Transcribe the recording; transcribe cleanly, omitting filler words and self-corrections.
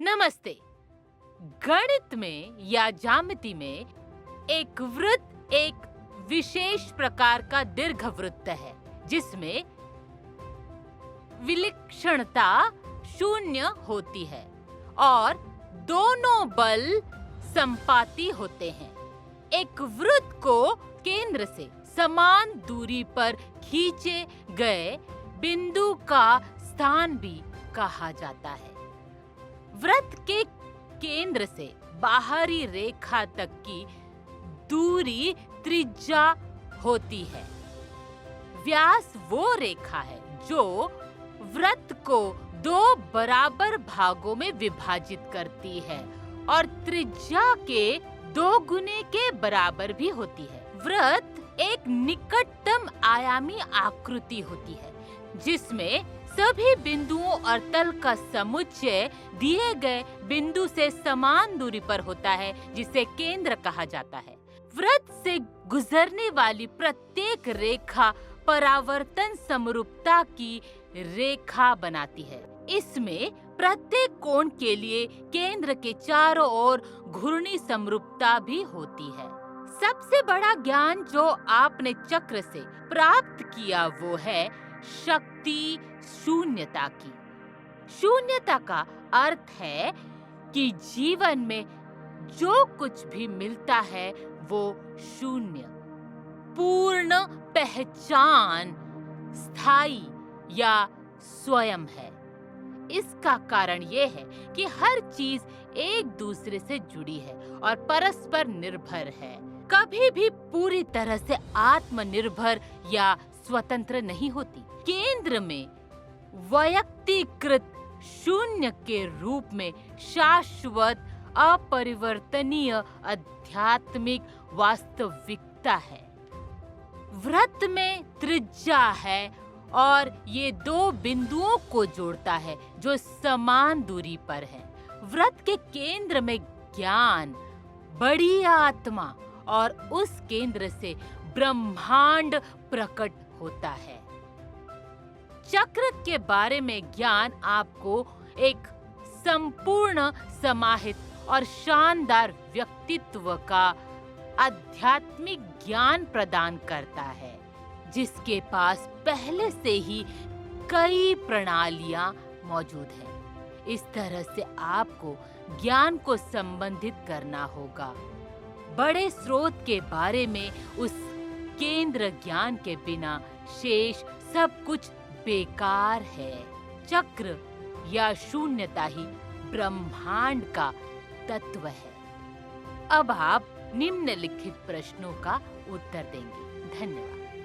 नमस्ते। गणित में या ज्यामिति में एक वृत्त एक विशेष प्रकार का दीर्घवृत्त है जिसमें विलक्षणता शून्य होती है और दोनों बल संपाती होते हैं। एक वृत्त को केंद्र से समान दूरी पर खींचे गए बिंदु का स्थान भी कहा जाता है। वृत्त के केंद्र से बाहरी रेखा तक की दूरी त्रिज्या होती है। व्यास वो रेखा है जो वृत्त को दो बराबर भागों में विभाजित करती है और त्रिज्या के 2 गुने के बराबर भी होती है। वृत्त एक निकटतम आयामी आकृति होती है जिसमें सभी बिंदुओं और तल का समुच्चय दिए गए बिंदु से समान दूरी पर होता है जिसे केंद्र कहा जाता है। वृत्त से गुजरने वाली प्रत्येक रेखा परावर्तन समरूपता की रेखा बनाती है। इसमें प्रत्येक कोण के लिए केंद्र के चारों ओर घूर्णी समरूपता भी होती है। सबसे बड़ा ज्ञान जो आपने चक्र से प्राप्त किया वो है शक्ति शून्यता की। शून्यता का अर्थ है कि जीवन में जो कुछ भी मिलता है वो शून्य, पूर्ण पहचान, स्थायी या स्वयं है। इसका कारण ये है कि हर चीज एक दूसरे से जुड़ी है और परस्पर निर्भर है। कभी भी पूरी तरह से आत्मनिर्भर या स्वतंत्र नहीं होती। केंद्र में वैयक्तिकृत शून्य के रूप में शाश्वत अपरिवर्तनीय आध्यात्मिक वास्तविकता है। वृत्त में त्रिज्या है और ये 2 बिंदुओं को जोड़ता है जो समान दूरी पर है। वृत्त के केंद्र में ज्ञान, बड़ी आत्मा और उस केंद्र से ब्रह्मांड प्रकट होता है। चक्र के बारे में ज्ञान आपको एक संपूर्ण, समाहित और शानदार व्यक्तित्व का आध्यात्मिक ज्ञान प्रदान करता है जिसके पास पहले से ही कई प्रणालियां मौजूद हैं। इस तरह से आपको ज्ञान को संबंधित करना होगा। बड़े स्रोत के बारे में उस केंद्र ज्ञान के बिना शेष सब कुछ बेकार है। चक्र या शून्यता ही ब्रह्मांड का तत्व है। अब आप निम्नलिखित प्रश्नों का उत्तर देंगे। धन्यवाद।